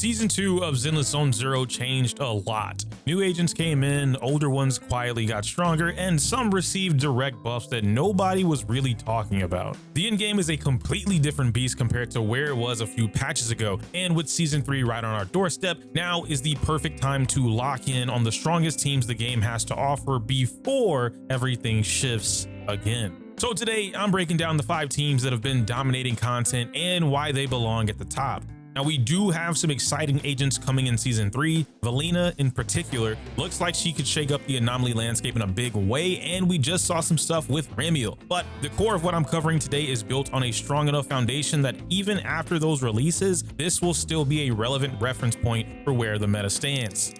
Season 2 of Zenless Zone Zero changed a lot. New agents came in, older ones quietly got stronger, and some received direct buffs that nobody was really talking about. The endgame is a completely different beast compared to where it was a few patches ago, and with Season 3 right on our doorstep, now is the perfect time to lock in on the strongest teams the game has to offer before everything shifts again. So today, I'm breaking down the 5 teams that have been dominating content and why they belong at the top. Now, we do have some exciting agents coming in Season 3. Velina, in particular, looks like she could shake up the anomaly landscape in a big way, and we just saw some stuff with Remiel. But the core of what I'm covering today is built on a strong enough foundation that even after those releases, this will still be a relevant reference point for where the meta stands.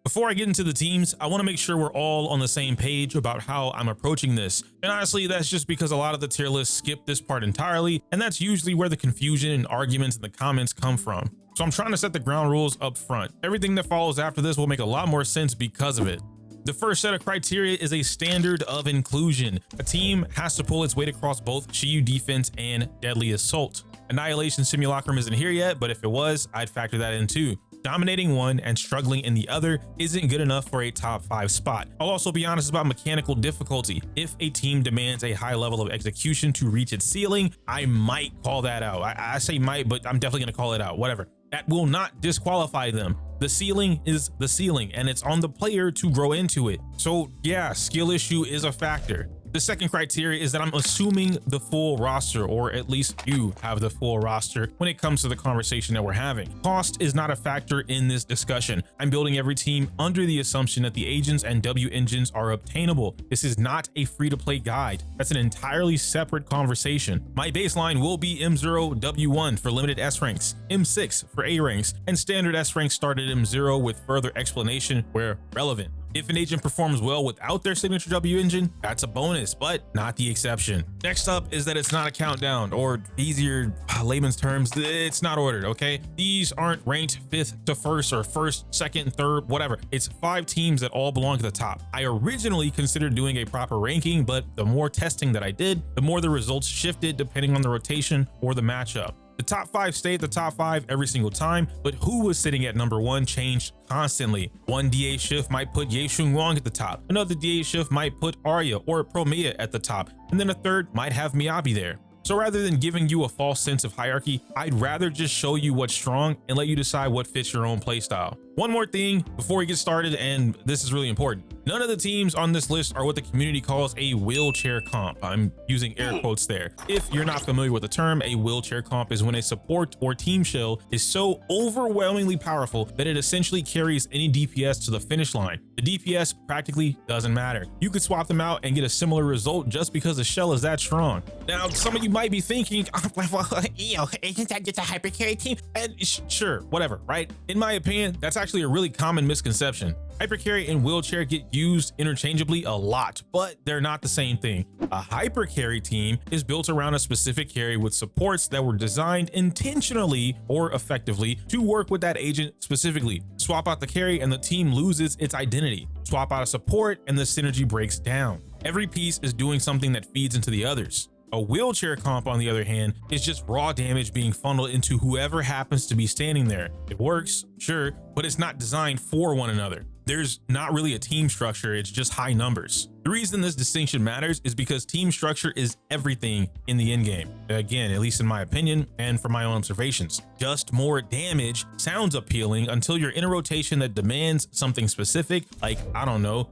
Before I get into the teams, I want to make sure we're all on the same page about how I'm approaching this. And honestly, that's just because a lot of the tier lists skip this part entirely, and that's usually where the confusion and arguments in the comments come from. So I'm trying to set the ground rules up front. Everything that follows after this will make a lot more sense because of it. The first set of criteria is a standard of inclusion. A team has to pull its weight across both Shiyu defense and deadly assault. Annihilation Simulacrum isn't here yet, but if it was, I'd factor that in too. Dominating one and struggling in the other isn't good enough for a top 5 spot. I'll also be honest about mechanical difficulty. If a team demands a high level of execution to reach its ceiling, I might call that out. I say might, but I'm definitely gonna call it out, whatever. That will not disqualify them. The ceiling is the ceiling, and it's on the player to grow into it. So yeah, skill issue is a factor. The second criteria is that I'm assuming the full roster, or at least you have the full roster when it comes to the conversation that we're having. Cost is not a factor in this discussion. I'm building every team under the assumption that the agents and W engines are obtainable. This is not a free-to-play guide. That's an entirely separate conversation. My baseline will be M0 W1 for limited S ranks, M6 for A ranks, and standard S ranks start at M0 with further explanation where relevant. If an agent performs well without their signature W engine, that's a bonus, but not the exception. Next up is that it's not a countdown, or easier layman's terms, it's not ordered, okay? These aren't ranked 5th to 1st or 1st, 2nd, 3rd, whatever. It's 5 teams that all belong to the top. I originally considered doing a proper ranking, but the more testing that I did, the more the results shifted depending on the rotation or the matchup. The top 5 stayed at the top 5 every single time, but who was sitting at number 1 changed constantly. One DA shift might put Ye Shunguang at the top, another DA shift might put Arya or Promea at the top, and then a third might have Miyabi there. So rather than giving you a false sense of hierarchy, I'd rather just show you what's strong and let you decide what fits your own playstyle. One more thing before we get started, and this is really important. None of the teams on this list are what the community calls a wheelchair comp. I'm using air quotes there. If you're not familiar with the term, a wheelchair comp is when a support or team shell is so overwhelmingly powerful that it essentially carries any DPS to the finish line. The DPS practically doesn't matter. You could swap them out and get a similar result just because the shell is that strong. Now, some of you might be thinking, isn't that just a hyper carry team? And sure, whatever, right? In my opinion, that's actually a really common misconception. Hypercarry and wheelchair get used interchangeably a lot, but they're not the same thing. A hypercarry team is built around a specific carry with supports that were designed intentionally or effectively to work with that agent specifically. Swap out the carry and the team loses its identity. Swap out a support and the synergy breaks down. Every piece is doing something that feeds into the others. A wheelchair comp, on the other hand, is just raw damage being funneled into whoever happens to be standing there. It works, sure, but it's not designed for one another. There's not really a team structure, it's just high numbers. The reason this distinction matters is because team structure is everything in the endgame. Again, at least in my opinion and from my own observations. Just more damage sounds appealing until you're in a rotation that demands something specific, like, I don't know,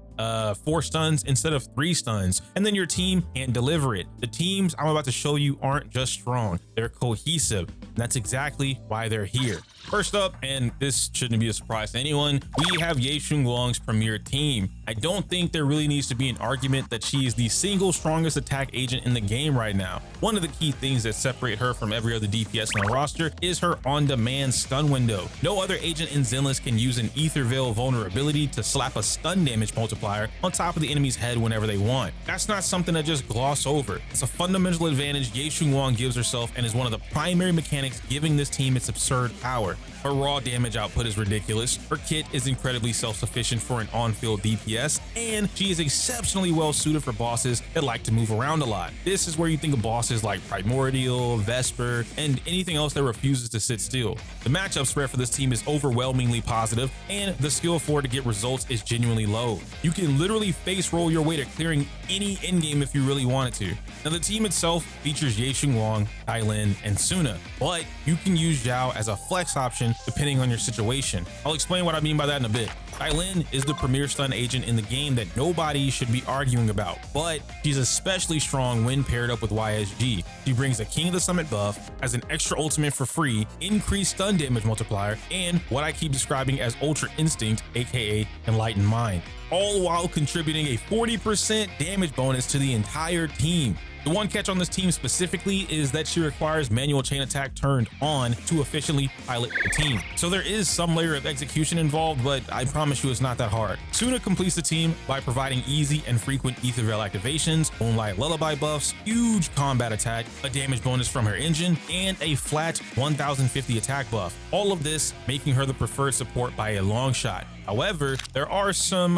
4 stuns instead of 3 stuns, and then your team can't deliver it. The teams I'm about to show you aren't just strong, they're cohesive, and that's exactly why they're here. First up, and this shouldn't be a surprise to anyone, we have Ye Shunguang's premier team. I don't think there really needs to be an argument that she is the single strongest attack agent in the game right now. One of the key things that separate her from every other DPS on the roster is her on-demand stun window. No other agent in Zenless can use an Ether Veil vulnerability to slap a stun damage multiplier on top of the enemy's head whenever they want. That's not something to just gloss over. It's a fundamental advantage Ye Shunguang gives herself and is one of the primary mechanics giving this team its absurd power. Her raw damage output is ridiculous, her kit is incredibly self-sufficient for an on-field DPS, and she is exceptionally well suited for bosses that like to move around a lot. This is where you think of bosses like Primordial, Vesper, and anything else that refuses to sit still. The matchup spread for this team is overwhelmingly positive, and the skill floor to get results is genuinely low. You can literally face roll your way to clearing any endgame if you really wanted to. Now the team itself features Ye Shunguang, Tai Lin, and Suna, but you can use Zhao as a flex option depending on your situation. I'll explain what I mean by that in a bit. Tai Lin is the premier stun agent in the game that nobody should be arguing about, but she's especially strong when paired up with YSG. She brings a King of the Summit buff, has an extra ultimate for free, increased stun damage multiplier, and what I keep describing as Ultra Instinct, aka Enlightened Mind, all while contributing a 40% damage bonus to the entire team. The one catch on this team specifically is that she requires manual chain attack turned on to efficiently pilot the team. So there is some layer of execution involved, but I promise you it's not that hard. Suna completes the team by providing easy and frequent Ether Veil activations, Moonlight Lullaby buffs, huge combat attack, a damage bonus from her engine, and a flat 1050 attack buff. All of this making her the preferred support by a long shot. However, there are some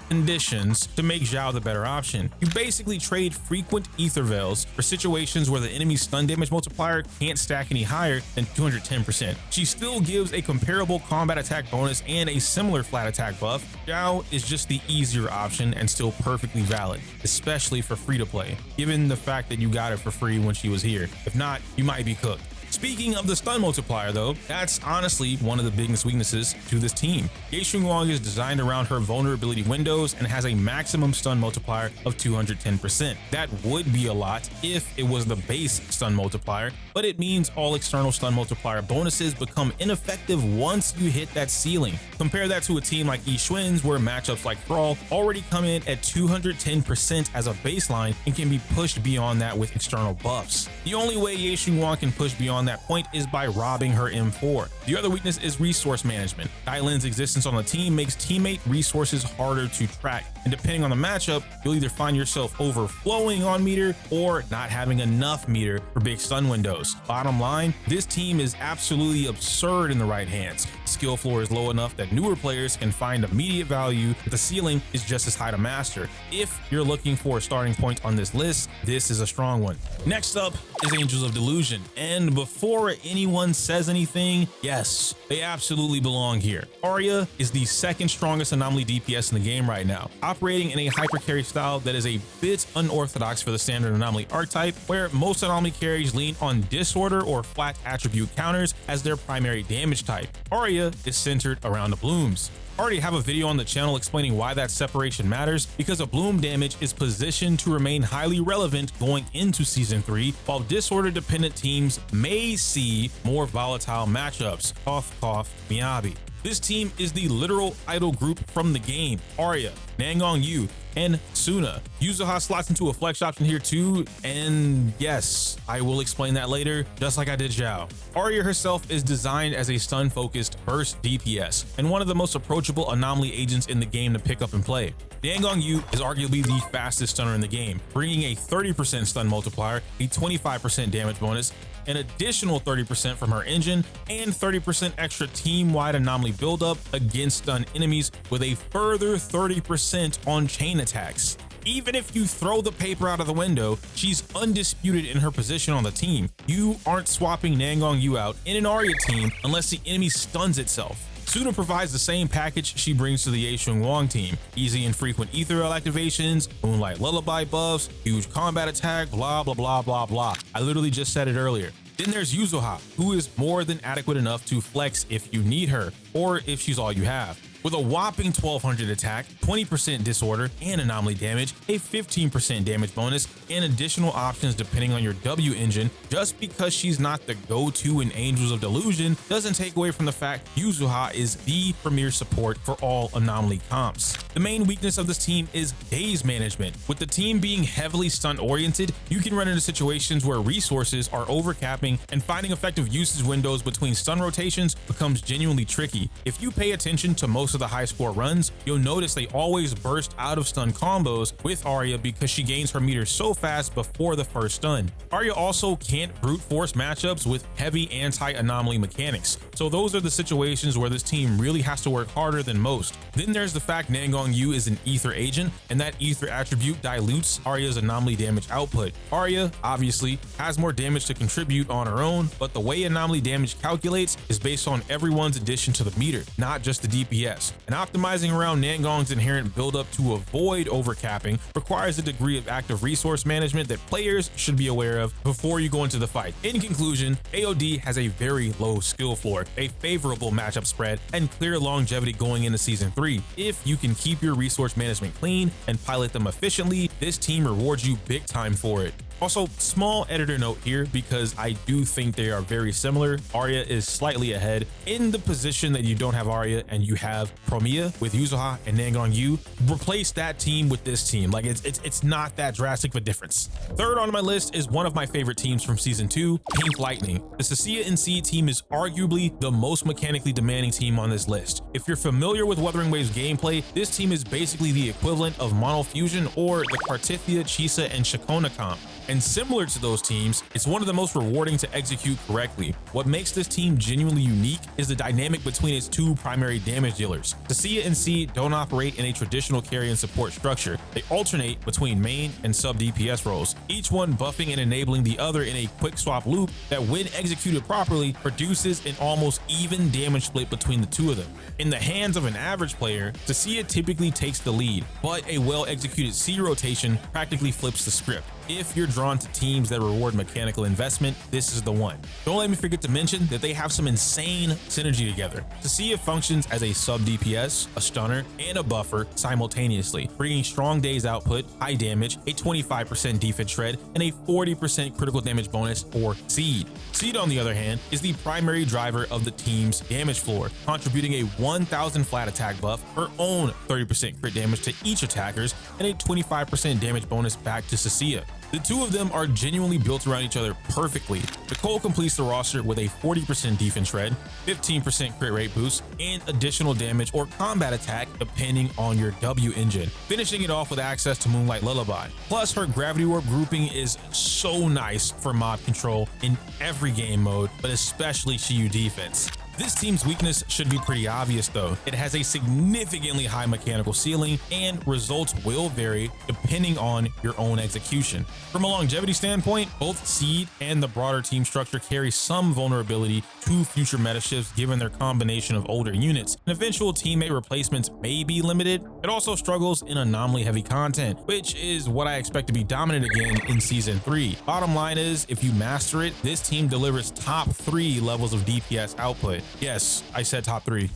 conditions to make Zhao the better option. You basically trade frequent Ether Veils for situations where the enemy's stun damage multiplier can't stack any higher than 210%. She still gives a comparable combat attack bonus and a similar flat attack buff. Zhao is just the easier option and still perfectly valid, especially for free to play, given the fact that you got it for free when she was here. If not, you might be cooked. Speaking of the stun multiplier though, that's honestly one of the biggest weaknesses to this team. Ye Shunguang is designed around her vulnerability windows and has a maximum stun multiplier of 210%. That would be a lot if it was the base stun multiplier, but it means all external stun multiplier bonuses become ineffective once you hit that ceiling. Compare that to a team like Ye Shunguang's where matchups like Thrall already come in at 210% as a baseline and can be pushed beyond that with external buffs. The only way Ye Shunguang can push beyond that point is by robbing her M4. The other weakness is resource management. Tai Lin's existence on the team makes teammate resources harder to track, and depending on the matchup, you'll either find yourself overflowing on meter or not having enough meter for big stun windows. Bottom line, this team is absolutely absurd in the right hands. Skill floor is low enough that newer players can find immediate value, but the ceiling is just as high to master. If you're looking for a starting point on this list, this is a strong one. Next up is Angels of Delusion, and before anyone says anything, yes, they absolutely belong here. Arya is the second strongest anomaly DPS in the game right now, operating in a hyper carry style that is a bit unorthodox for the standard anomaly archetype, where most anomaly carries lean on disorder or flat attribute counters as their primary damage type. Arya is centered around the blooms. I already have a video on the channel explaining why that separation matters, because a bloom damage is positioned to remain highly relevant going into Season 3, while disorder dependent teams may see more volatile matchups. Cough, cough, Miyabi. This team is the literal idol group from the game. Arya, Nangong Yu, and Suna. Yuzuha slots into a flex option here too, and yes, I will explain that later, just like I did Zhao. Arya herself is designed as a stun-focused burst DPS, and one of the most approachable anomaly agents in the game to pick up and play. Nangong Yu is arguably the fastest stunner in the game, bringing a 30% stun multiplier, a 25% damage bonus, an additional 30% from her engine, and 30% extra team-wide anomaly buildup against stun enemies, with a further 30% on chain attacks. Even if you throw the paper out of the window, she's undisputed in her position on the team. You aren't swapping Nangong Yu out in an Arya team unless the enemy stuns itself. Suna provides the same package she brings to the Ye Shunguang team. Easy and frequent Ether Veil activations, Moonlight Lullaby buffs, huge combat attack, blah blah blah blah blah. I literally just said it earlier. Then there's Yuzuha, who is more than adequate enough to flex if you need her, or if she's all you have. With a whopping 1200 attack, 20% disorder and anomaly damage, a 15% damage bonus, and additional options depending on your W engine, just because she's not the go-to in Angels of Delusion doesn't take away from the fact Yuzuha is the premier support for all anomaly comps. The main weakness of this team is daze management. With the team being heavily stun oriented, you can run into situations where resources are overcapping and finding effective usage windows between stun rotations becomes genuinely tricky. If you pay attention to most most of the high score runs, you'll notice they always burst out of stun combos with Arya because she gains her meter so fast before the first stun. Arya also can't brute force matchups with heavy anti-anomaly mechanics, so those are the situations where this team really has to work harder than most. Then there's the fact Nangong Yu is an ether agent, and that ether attribute dilutes Arya's anomaly damage output. Arya, obviously, has more damage to contribute on her own, but the way anomaly damage calculates is based on everyone's addition to the meter, not just the DPS. And optimizing around Nangong's inherent buildup to avoid overcapping requires a degree of active resource management that players should be aware of before you go into the fight. In conclusion, AOD has a very low skill floor, a favorable matchup spread, and clear longevity going into Season 3. If you can keep your resource management clean and pilot them efficiently, this team rewards you big time for it. Also, small editor note here because I do think they are very similar. Arya is slightly ahead. In the position that you don't have Arya and you have Promiya with Yuzuha and Nangong Yu, replace that team with this team. Like it's not that drastic of a difference. Third on my list is one of my favorite teams from Season 2, Pink Lightning. The Cecilia and Seed team is arguably the most mechanically demanding team on this list. If you're familiar with Wuthering Waves gameplay, this team is basically the equivalent of Mono Fusion or the Kartithia, Chisa, and Shakona comp. And similar to those teams, it's one of the most rewarding to execute correctly. What makes this team genuinely unique is the dynamic between its two primary damage dealers. Cecilia and Seed don't operate in a traditional carry and support structure. They alternate between main and sub DPS roles, each one buffing and enabling the other in a quick swap loop that, when executed properly, produces an almost even damage split between the two of them. In the hands of an average player, Cecilia typically takes the lead, but a well-executed C rotation practically flips the script. If you're drawn to teams that reward mechanical investment, this is the one. Don't let me forget to mention that they have some insane synergy together. Cecilia functions as a sub DPS, a stunner, and a buffer simultaneously, bringing strong days output, high damage, a 25% defense shred, and a 40% critical damage bonus for Seed. Seed, on the other hand, is the primary driver of the team's damage floor, contributing a 1000 flat attack buff, her own 30% crit damage to each attackers, and a 25% damage bonus back to Cecilia. The two of them are genuinely built around each other perfectly. Nicole completes the roster with a 40% defense shred, 15% crit rate boost, and additional damage or combat attack depending on your W engine, finishing it off with access to Moonlight Lullaby. Plus, her gravity warp grouping is so nice for mob control in every game mode, but especially Shiyu defense. This team's weakness should be pretty obvious though. It has a significantly high mechanical ceiling, and results will vary depending on your own execution. From a longevity standpoint, both Seed and the broader team structure carry some vulnerability to future meta shifts given their combination of older units, and eventual teammate replacements may be limited. It also struggles in anomaly heavy content, which is what I expect to be dominant again in Season 3. Bottom line is, if you master it, this team delivers top 3 levels of DPS output. Yes, I said top 3.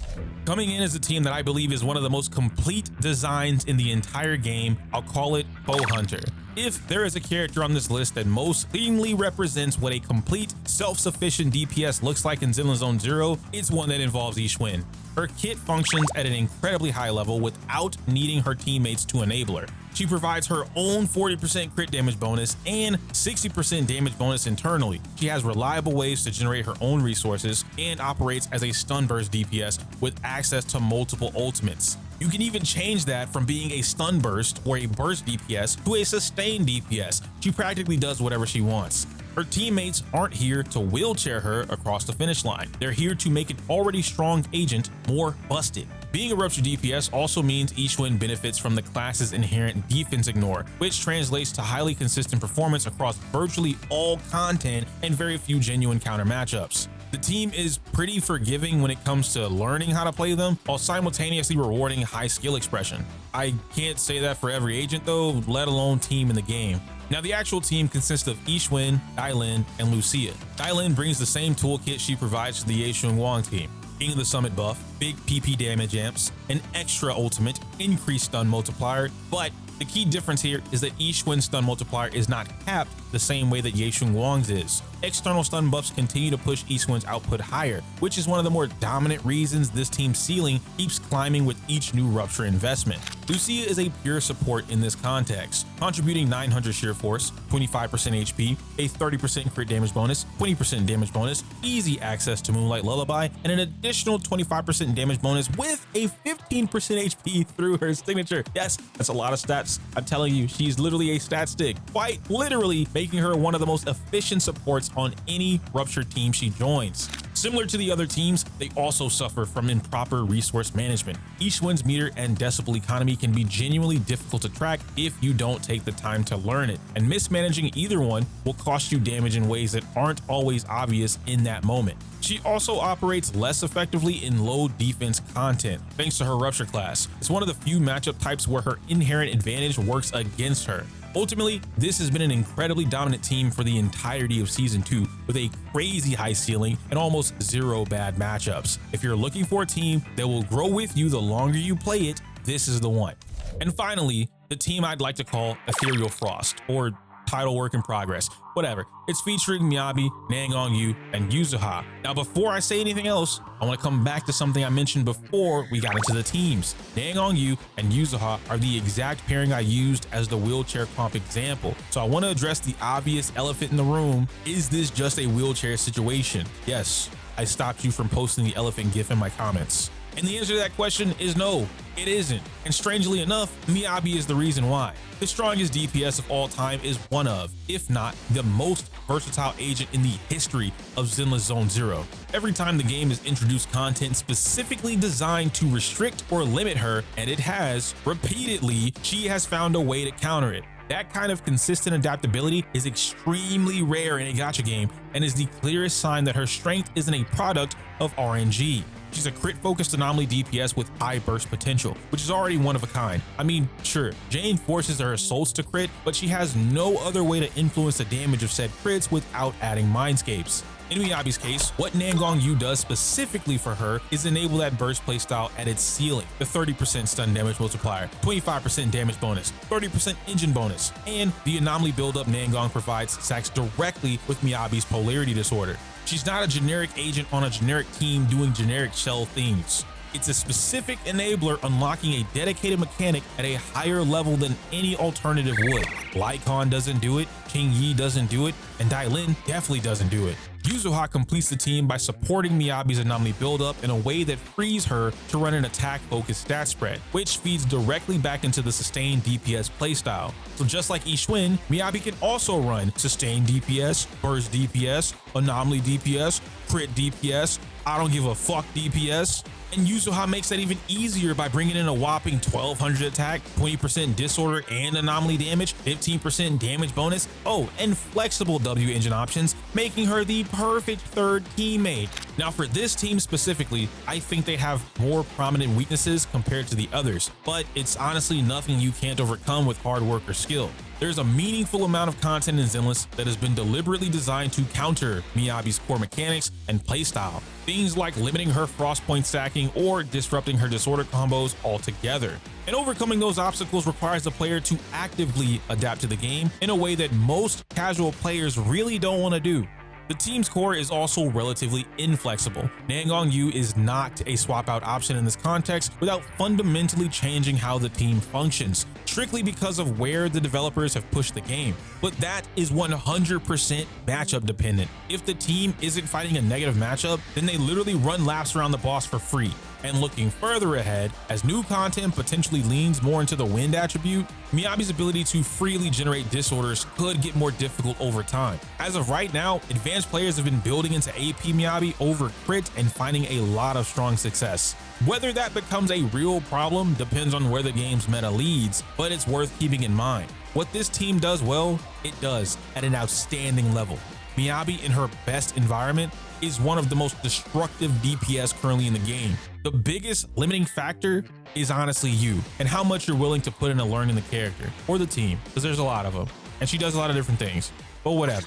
Coming in as a team that I believe is one of the most complete designs in the entire game, I'll call it Bow Hunter. If there is a character on this list that most cleanly represents what a complete, self-sufficient DPS looks like in Zenless Zone Zero, it's one that involves Ye Shunguang. Her kit functions at an incredibly high level without needing her teammates to enable her. She provides her own 40% crit damage bonus and 60% damage bonus internally. She has reliable ways to generate her own resources and operates as a stun burst DPS with access to multiple ultimates. You can even change that from being a stun burst or a burst DPS to a sustained DPS. She practically does whatever she wants. Her teammates aren't here to wheelchair her across the finish line. They're here to make an already strong agent more busted. Being a rupture DPS also means Ye Shunguang benefits from the class's inherent defense ignore, which translates to highly consistent performance across virtually all content and very few genuine counter matchups. The team is pretty forgiving when it comes to learning how to play them, while simultaneously rewarding high skill expression. I can't say that for every agent though, let alone team in the game. Now, the actual team consists of Ye Shunguang, Dailin, and Lucia. Dailin brings the same toolkit she provides to the Ye Shunguang team: King of the Summit buff, big PP damage amps, an extra ultimate, increased stun multiplier, but the key difference here is that Ye Shunguang's stun multiplier is not capped the same way that Ye Shunguang's is. external stun buffs continue to push Ye Shunguang's output higher, which is one of the more dominant reasons this team's ceiling keeps climbing with each new Rupture investment. Lucia is a pure support in this context, contributing 900 sheer force, 25% HP, a 30% crit damage bonus, 20% damage bonus, easy access to Moonlight Lullaby, and an additional 25% damage bonus with a 15% HP through her signature. Yes, that's a lot of stats. I'm telling you, she's literally a stat stick, quite literally making her one of the most efficient supports on any Rupture team she joins. Similar to the other teams, they also suffer from improper resource management. Ye Shunguang's meter and decibel economy can be genuinely difficult to track if you don't take the time to learn it, and mismanaging either one will cost you damage in ways that aren't always obvious in that moment. She also operates less effectively in low defense content, thanks to her Rupture class. It's one of the few matchup types where her inherent advantage works against her. Ultimately, this has been an incredibly dominant team for the entirety of Season 2, with a crazy high ceiling and almost zero bad matchups. If you're looking for a team that will grow with you the longer you play it, this is the one. And finally, the team I'd like to call Ethereal Frost, or title work in progress, whatever. It's featuring Miyabi, Yu, and Yuzuha. Now, before I say anything else, I want to come back to something I mentioned before we got into the teams. Yu and Yuzuha are the exact pairing I used as the wheelchair comp example. So I want to address the obvious elephant in the room. Is this just a wheelchair situation? Yes, I stopped you from posting the elephant gif in my comments. And the answer to that question is no, it isn't. And strangely enough, Miyabi is the reason why. The strongest DPS of all time is one of, if not the most versatile agent in the history of Zenless Zone Zero. Every time the game has introduced content specifically designed to restrict or limit her, and it has, repeatedly, she has found a way to counter it. That kind of consistent adaptability is extremely rare in a gacha game and is the clearest sign that her strength isn't a product of RNG. She's a crit-focused anomaly DPS with high burst potential, which is already one of a kind. I mean, sure, Jane forces her assaults to crit, but she has no other way to influence the damage of said crits without adding mindscapes. In Miyabi's case, what Yu does specifically for her is enable that burst playstyle at its ceiling, the 30% stun damage multiplier, 25% damage bonus, 30% engine bonus, and the anomaly buildup Nangong provides stacks directly with Miyabi's polarity disorder. She's not a generic agent on a generic team doing generic shell things. It's a specific enabler unlocking a dedicated mechanic at a higher level than any alternative would. Lycon doesn't do it, King Yi doesn't do it, and Dailin definitely doesn't do it. Yuzuha completes the team by supporting Miyabi's anomaly buildup in a way that frees her to run an attack-focused stat spread, which feeds directly back into the sustained DPS playstyle. So just like Ye Shunguang, Miyabi can also run sustained DPS, burst DPS, anomaly DPS, crit DPS, I don't give a fuck DPS. And Yuzuha makes that even easier by bringing in a whopping 1200 attack, 20% disorder and anomaly damage, 15% damage bonus, oh, and flexible W engine options, making her the perfect third teammate. Now for this team specifically, I think they have more prominent weaknesses compared to the others, but it's honestly nothing you can't overcome with hard work or skill. There's a meaningful amount of content in Zenless that has been deliberately designed to counter Miyabi's core mechanics and playstyle. Things like limiting her frost point stacking or disrupting her disorder combos altogether. And overcoming those obstacles requires the player to actively adapt to the game in a way that most casual players really don't want to do. The team's core is also relatively inflexible. Yu is not a swap out option in this context without fundamentally changing how the team functions, strictly because of where the developers have pushed the game. But that is 100% matchup dependent. If the team isn't fighting a negative matchup, then they literally run laps around the boss for free. And looking further ahead, as new content potentially leans more into the wind attribute, Miyabi's ability to freely generate disorders could get more difficult over time. As of right now, advanced players have been building into AP Miyabi over crit and finding a lot of strong success. Whether that becomes a real problem depends on where the game's meta leads, but it's worth keeping in mind. What this team does well, it does at an outstanding level. Miyabi in her best environment is one of the most destructive DPS currently in the game. The biggest limiting factor is honestly you and how much you're willing to put into learning the character or the team, because there's a lot of them and she does a lot of different things, but whatever.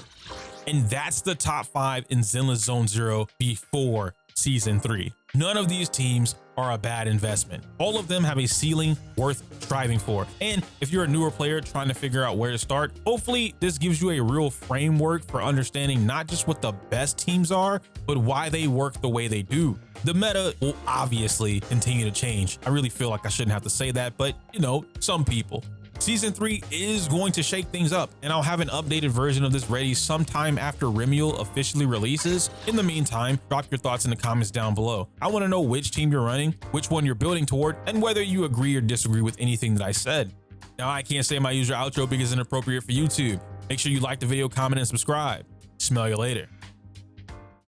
And that's the top 5 in Zenless Zone Zero before Season 3. None of these teams are a bad investment. All of them have a ceiling worth striving for. And if you're a newer player trying to figure out where to start, hopefully this gives you a real framework for understanding not just what the best teams are, but why they work the way they do. The meta will obviously continue to change. I really feel like I shouldn't have to say that, but you know, some people. Season 3 is going to shake things up, and I'll have an updated version of this ready sometime after Remiel officially releases. In the meantime, drop your thoughts in the comments down below. I want to know which team you're running, which one you're building toward, and whether you agree or disagree with anything that I said. Now, I can't say my usual outro because it's inappropriate for YouTube. Make sure you like the video, comment, and subscribe. Smell you later.